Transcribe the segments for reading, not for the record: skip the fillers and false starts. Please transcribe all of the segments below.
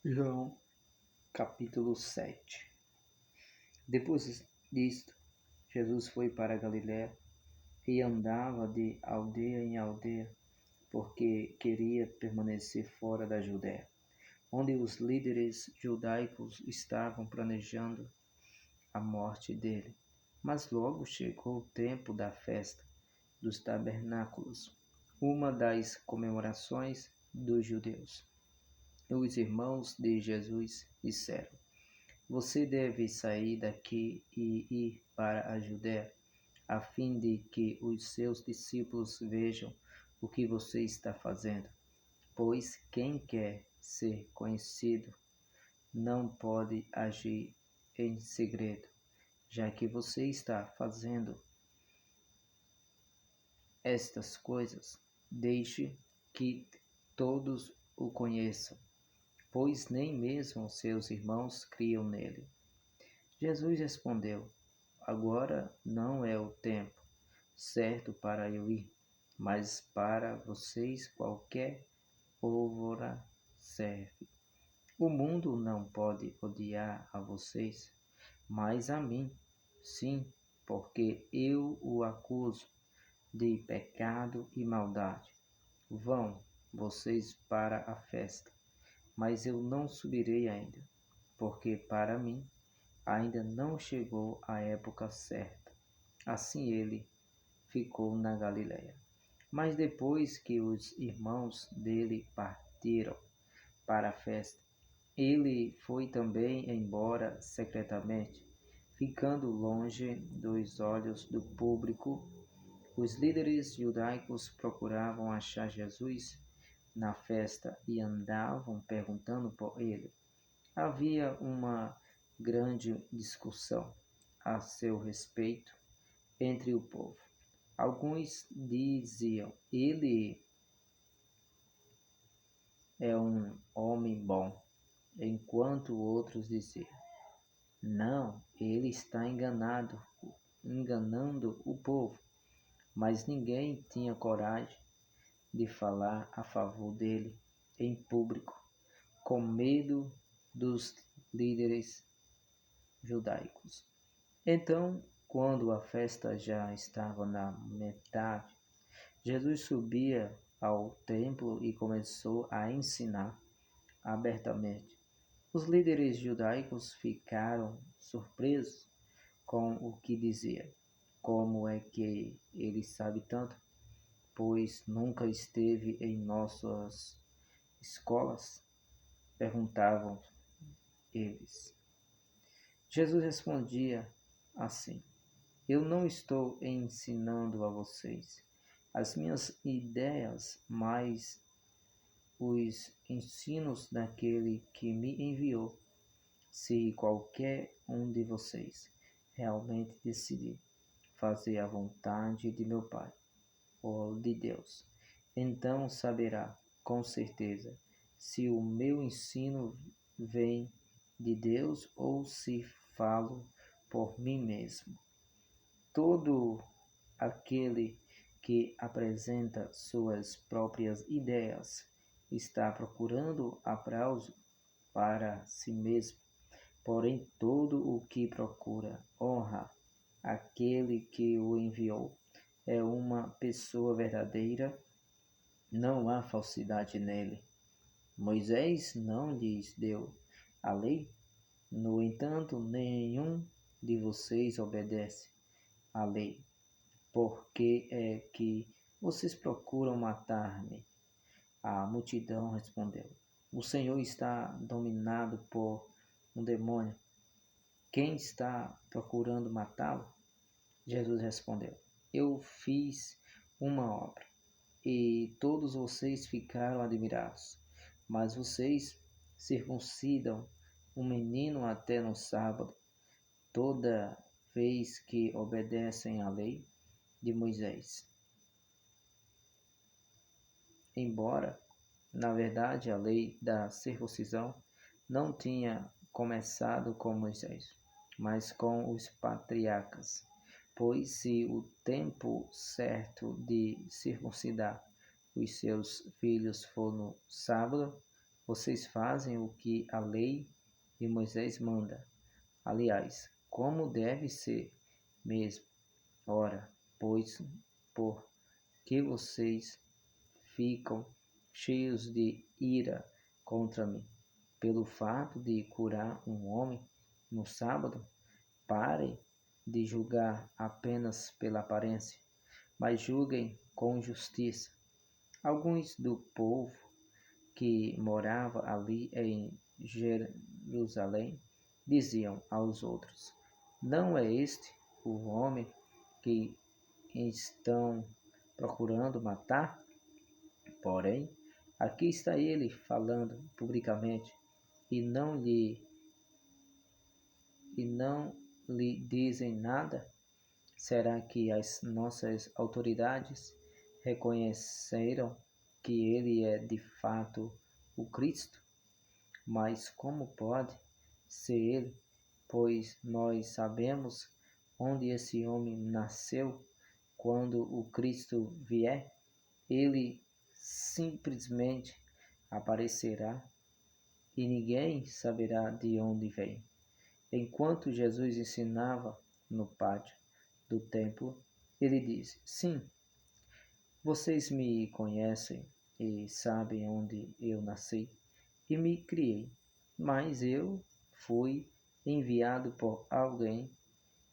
João capítulo 7. Depois disto, Jesus foi para Galiléia e andava de aldeia em aldeia, porque queria permanecer fora da Judéia, onde os líderes judaicos estavam planejando a morte dele. Mas logo chegou o tempo da festa dos tabernáculos, uma das comemorações dos judeus. Os irmãos de Jesus disseram: Você deve sair daqui e ir para a Judéia, a fim de que os seus discípulos vejam o que você está fazendo. Pois quem quer ser conhecido não pode agir em segredo. Já que você está fazendo estas coisas, deixe que todos o conheçam, pois nem mesmo seus irmãos criam nele. Jesus respondeu: Agora não é o tempo certo para eu ir, mas para vocês qualquer pólvora serve. O mundo não pode odiar a vocês, mas a mim, sim, porque eu o acuso de pecado e maldade. Vão vocês para a festa, mas eu não subirei ainda, porque para mim ainda não chegou a época certa. Assim ele ficou na Galiléia. Mas depois que os irmãos dele partiram para a festa, ele foi também embora secretamente, ficando longe dos olhos do público. Os líderes judaicos procuravam achar Jesus na festa e andavam perguntando por ele. Havia uma grande discussão a seu respeito entre o povo. Alguns diziam: Ele é um homem bom, enquanto outros diziam: Não, ele está enganando o povo. Mas ninguém tinha coragem de falar a favor dele em público, com medo dos líderes judaicos. Então, quando a festa já estava na metade, Jesus subia ao templo e começou a ensinar abertamente. Os líderes judaicos ficaram surpresos com o que dizia. Como é que ele sabe tanto? Pois nunca esteve em nossas escolas? Perguntavam eles. Jesus respondia assim: Eu não estou ensinando a vocês as minhas ideias, mas os ensinos daquele que me enviou. Se qualquer um de vocês realmente decidir fazer a vontade de meu Pai, ou de Deus, então saberá com certeza se o meu ensino vem de Deus ou se falo por mim mesmo. Todo aquele que apresenta suas próprias ideias está procurando aplauso para si mesmo, porém todo o que procura honra aquele que o enviou é uma pessoa verdadeira, não há falsidade nele. Moisés não lhes deu a lei, no entanto, nenhum de vocês obedece à lei. Por que é que vocês procuram matar-me? A multidão respondeu: O Senhor está dominado por um demônio. Quem está procurando matá-lo? Jesus respondeu: Eu fiz uma obra e todos vocês ficaram admirados. Mas vocês circuncidam um menino até no sábado, toda vez que obedecem à lei de Moisés. Embora, na verdade, a lei da circuncisão não tinha começado com Moisés, mas com os patriarcas. Pois se o tempo certo de circuncidar os seus filhos for no sábado, Vocês fazem o que a lei de Moisés manda. Aliás, como deve ser mesmo. Ora, pois, por que vocês ficam cheios de ira contra mim? Pelo fato de curar um homem no sábado? Parem de julgar apenas pela aparência, mas julguem com justiça. Alguns do povo que morava ali em Jerusalém diziam aos outros: Não é este o homem que estão procurando matar? Porém, aqui está ele falando publicamente e não lhe dizem nada? Será que as nossas autoridades reconheceram que ele é de fato o Cristo? Mas como pode ser ele? Pois nós sabemos onde esse homem nasceu. Quando o Cristo vier, ele simplesmente aparecerá e ninguém saberá de onde vem. Enquanto Jesus ensinava no pátio do templo, ele disse: Sim, vocês me conhecem e sabem onde eu nasci e me criei, mas eu fui enviado por alguém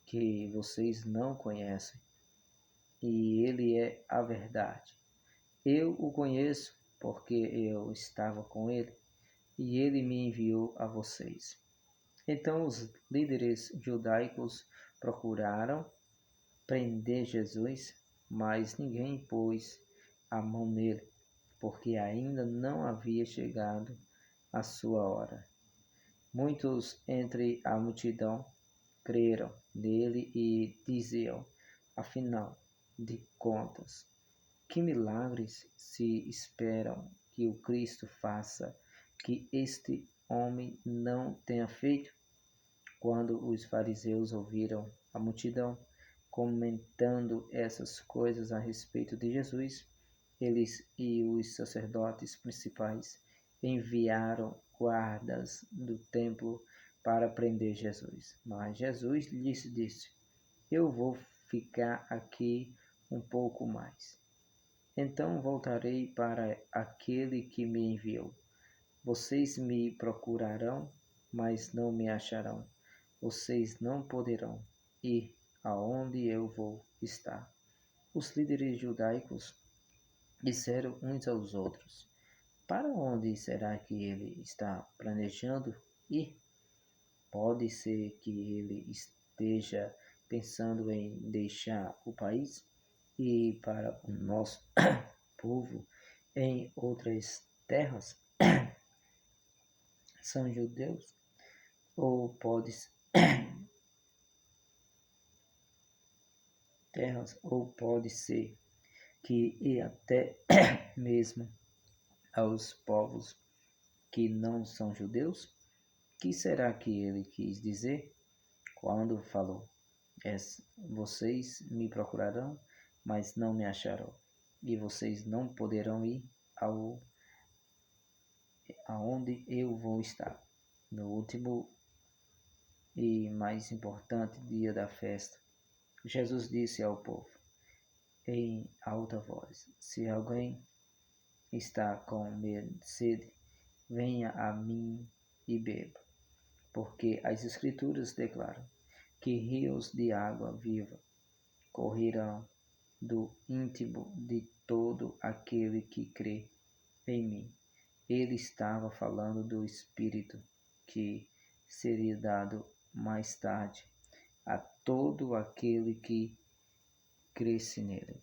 que vocês não conhecem, e ele é a verdade. Eu o conheço porque eu estava com ele e ele me enviou a vocês. Então os líderes judaicos procuraram prender Jesus, mas ninguém pôs a mão nele, porque ainda não havia chegado a sua hora. Muitos entre a multidão creram nele e diziam: Afinal de contas, que milagres se esperam que o Cristo faça que este homem não tenha feito? Quando os fariseus ouviram a multidão comentando essas coisas a respeito de Jesus, eles e os sacerdotes principais enviaram guardas do templo para prender Jesus. Mas Jesus lhes disse: Eu vou ficar aqui um pouco mais. Então voltarei para aquele que me enviou. Vocês me procurarão, mas não me acharão. Vocês não poderão ir aonde eu vou estar. Os líderes judaicos disseram uns aos outros: Para onde será que ele está planejando ir? Pode ser que ele esteja pensando em deixar o país e ir para o nosso povo em outras terras. São judeus? Ou pode ser que e até mesmo aos povos que não são judeus? Que será que ele quis dizer quando falou: Vocês me procurarão, mas não me acharão, e vocês não poderão ir aonde eu vou estar? No último e mais importante dia da festa, Jesus disse ao povo em alta voz: Se alguém está com sede, venha a mim e beba, porque as Escrituras declaram que rios de água viva correrão do íntimo de todo aquele que crê em mim. Ele estava falando do Espírito que seria dado mais tarde a todo aquele que cresce nele.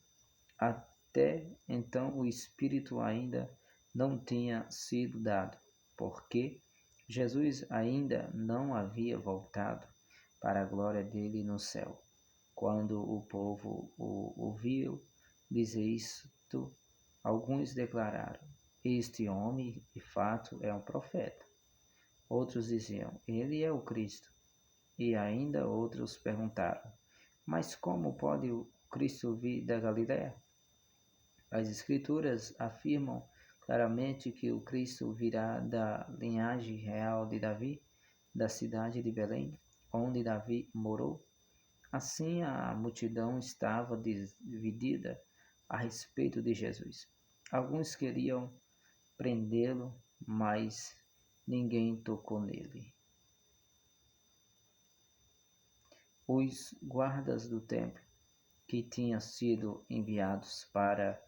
Até então o Espírito ainda não tinha sido dado, porque Jesus ainda não havia voltado para a glória dele no céu. Quando o povo o ouviu dizer isto, alguns declararam: Este homem, de fato, é um profeta. Outros diziam: Ele é o Cristo. E ainda outros perguntaram: Mas como pode o Cristo vir da Galiléia? As Escrituras afirmam claramente que o Cristo virá da linhagem real de Davi, da cidade de Belém, onde Davi morou. Assim, a multidão estava dividida a respeito de Jesus. Alguns queriam prendê-lo, mas ninguém tocou nele. Os guardas do templo, que tinham sido enviados para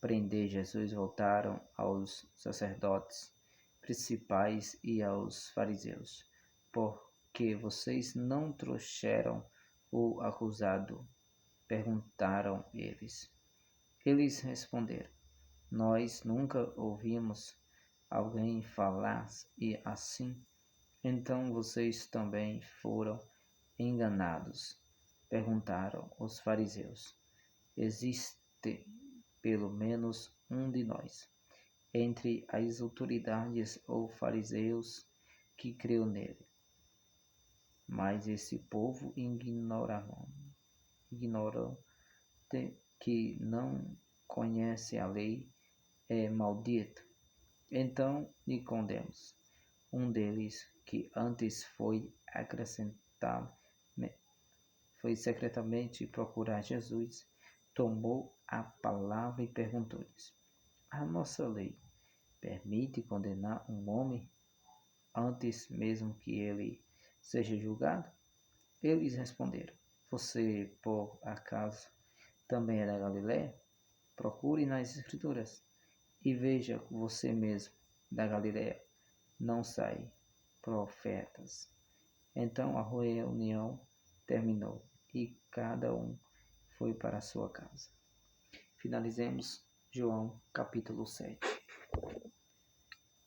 prender Jesus, voltaram aos sacerdotes principais e aos fariseus. Por que vocês não trouxeram o acusado? Perguntaram eles. Eles responderam: Nós nunca ouvimos alguém falar e assim. Então vocês também foram enganados. Perguntaram os fariseus: Existe pelo menos um de nós, entre as autoridades ou fariseus, que creu nele? Mas esse povo ignorante que não conhece a lei é maldito. Então Nicodemos, um deles que antes foi secretamente procurar Jesus, tomou a palavra e perguntou-lhes: A nossa lei permite condenar um homem antes mesmo que ele seja julgado? Eles responderam: Você, por acaso, também é da Galiléia? Procure nas Escrituras e veja você mesmo. Da Galiléia não saem profetas. Então a reunião terminou e cada um foi para a sua casa. Finalizemos João capítulo 7.